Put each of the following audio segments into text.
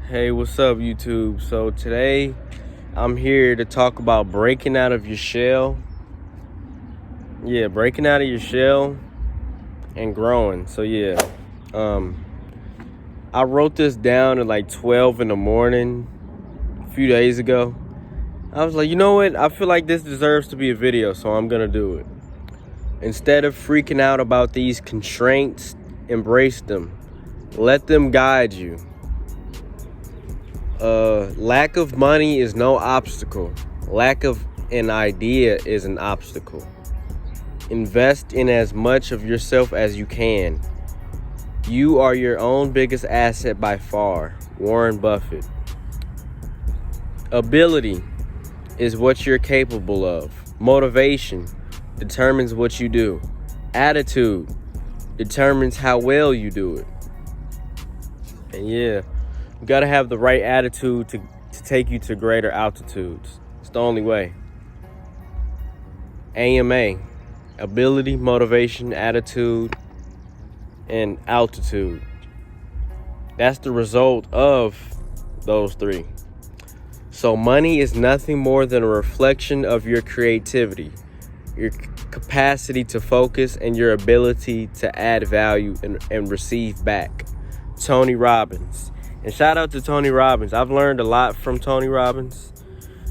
Hey, what's up, YouTube? So today I'm here to talk about breaking out of your shell. Yeah, breaking out of your shell and growing. I wrote this down at like 12 in the morning a few days ago. I was like, you know what? I feel like this deserves to be a video, so I'm gonna do it. Instead of freaking out about these constraints, embrace them. Let them guide you. Lack of money is no obstacle. Lack of an idea is an obstacle. Invest in as much of yourself as you can. You are your own biggest asset by far. Warren Buffett. Ability is what you're capable of. Motivation determines what you do. Attitude determines how well you do it. And yeah, you gotta have the right attitude to take you to greater altitudes. It's the only way. AMA. Ability, motivation, attitude, and altitude. That's the result of those three. So money is nothing more than a reflection of your creativity, your capacity to focus, and your ability to add value and receive back. Tony Robbins. And shout out to Tony Robbins. I've learned a lot from Tony Robbins.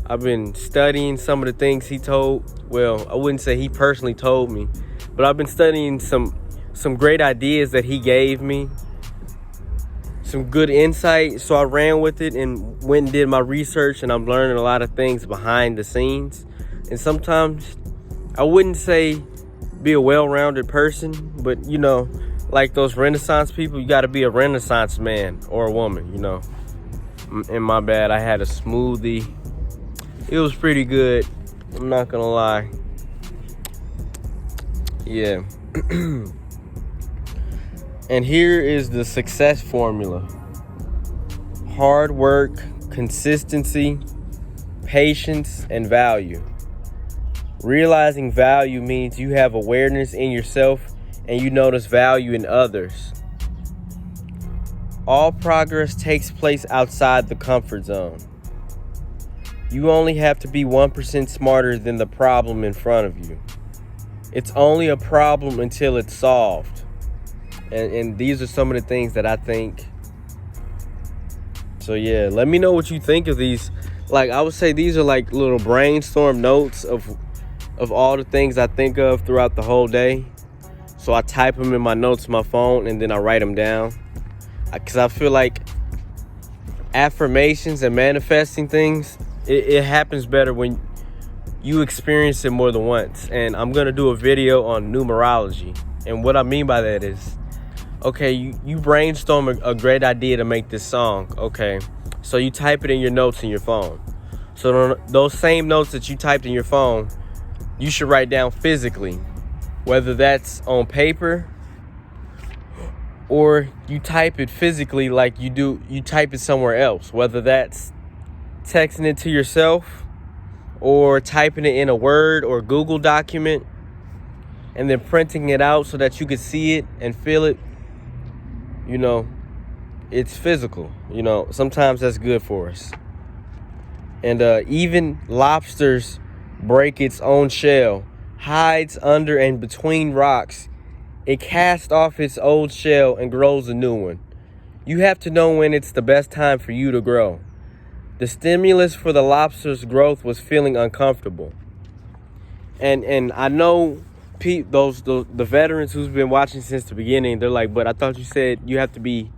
I've been studying some of the things he told. Well, I wouldn't say he personally told me, but I've been studying some great ideas that he gave me. Some good insight. So I ran with it and went and did my research, and I'm learning a lot of things behind the scenes. And sometimes I wouldn't say be a well-rounded person, but like those Renaissance people, you got to be a Renaissance man or a woman, And my bad, I had a smoothie. It was pretty good. I'm not gonna lie. Yeah. And here is the success formula. Hard work, consistency, patience, and value. Realizing value means you have awareness in yourself and you notice value in others. All progress takes place outside the comfort zone. You only have to be 1% smarter than the problem in front of you. It's only a problem until it's solved. And these are some of the things that I think. So yeah, let me know what you think of these. Like, I would say these are like little brainstorm notes of all the things I think of throughout the whole day. So I type them in my notes on my phone and then I write them down. Because I feel like affirmations and manifesting things, it happens better when you experience it more than once. And I'm going to do a video on numerology. And what I mean by that is, okay, you brainstorm a great idea to make this song. Okay, so you type it in your notes in your phone. So those same notes that you typed in your phone, you should write down physically. Whether that's on paper or you type it physically like you type it somewhere else. Whether that's texting it to yourself or typing it in a Word or Google document and then printing it out so that you could see it and feel it. It's physical. Sometimes that's good for us. And even lobsters break its own shell, hides under and between rocks. It casts off its old shell and grows a new one. You have to know when it's the best time for you to grow. The stimulus for the lobster's growth was feeling uncomfortable. And I know the veterans who's been watching since the beginning, they're like, but I thought you said you have to be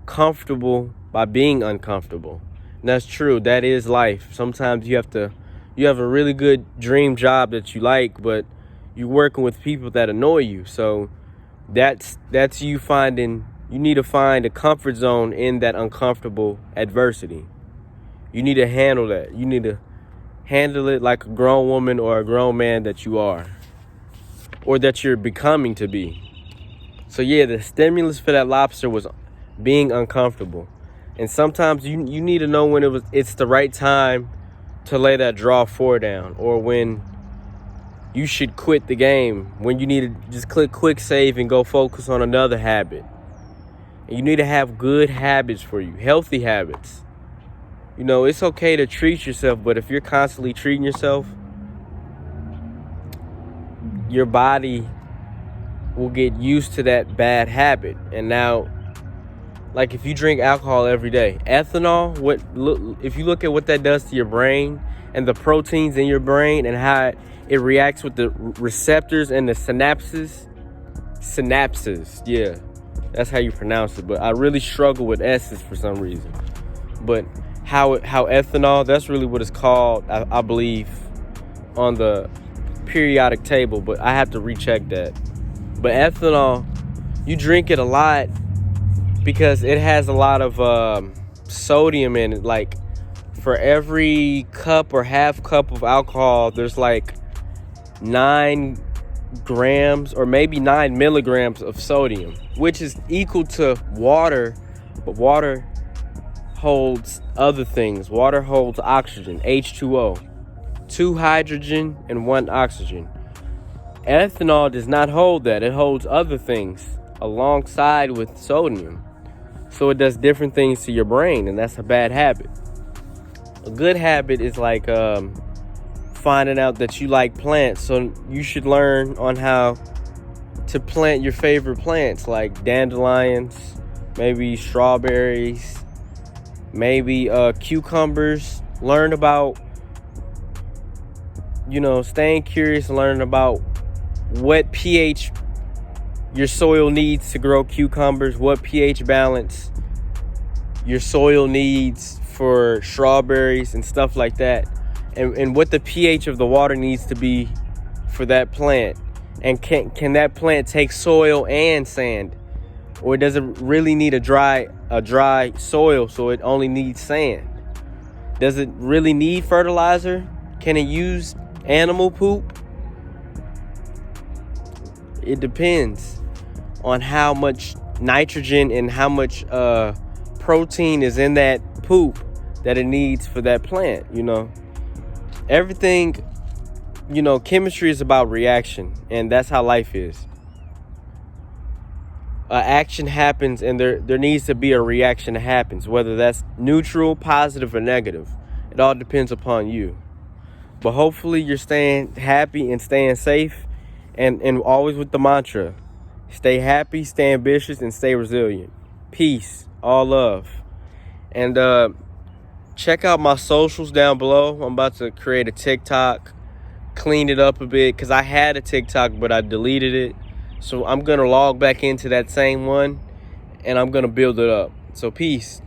comfortable by being uncomfortable. And that's true. That is life. Sometimes you have a really good dream job that you like, but you're working with people that annoy you. So that's you need to find a comfort zone in that uncomfortable adversity. You need to handle that. You need to handle it like a grown woman or a grown man that you are, or that you're becoming to be. So yeah, the stimulus for that lobster was being uncomfortable. And sometimes you need to know when it's the right time to lay that draw 4 down, or when you should quit the game, when you need to just click quick save and go focus on another habit. And you need to have good habits for you, healthy habits. You know, it's okay to treat yourself, but if you're constantly treating yourself, your body will get used to that bad habit. And now, like if you drink alcohol every day, ethanol, if you look at what that does to your brain and the proteins in your brain and how it reacts with the receptors and the synapses, yeah, that's how you pronounce it. But I really struggle with S's for some reason. But how ethanol, that's really what it's called, I believe, on the periodic table, but I have to recheck that. But ethanol, you drink it a lot because it has a lot of sodium in it. Like for every cup or half cup of alcohol, there's like 9 grams or maybe 9 milligrams of sodium, which is equal to water. But water holds other things. Water holds oxygen, H2O, 2 hydrogen and 1 oxygen. Ethanol does not hold that. It holds other things alongside with sodium. So it does different things to your brain, and that's a bad habit. A good habit is like finding out that you like plants. So you should learn on how to plant your favorite plants, like dandelions, maybe strawberries, maybe cucumbers. Learn about, staying curious, learn about what pH your soil needs to grow cucumbers, what pH balance your soil needs for strawberries and stuff like that, and what the pH of the water needs to be for that plant. And can that plant take soil and sand, or does it really need a dry soil so it only needs sand? Does it really need fertilizer? Can it use animal poop? It depends on how much nitrogen and how much protein is in that poop that it needs for that plant. Everything, chemistry is about reaction, and that's how life is. Action happens, and there needs to be a reaction that happens, whether that's neutral, positive, or negative. It all depends upon you. But hopefully you're staying happy and staying safe, and always with the mantra: stay happy, stay ambitious, and stay resilient. Peace, all love. And check out my socials down below. I'm about to create a TikTok, clean it up a bit, because I had a TikTok, but I deleted it. So I'm going to log back into that same one, and I'm going to build it up. So peace.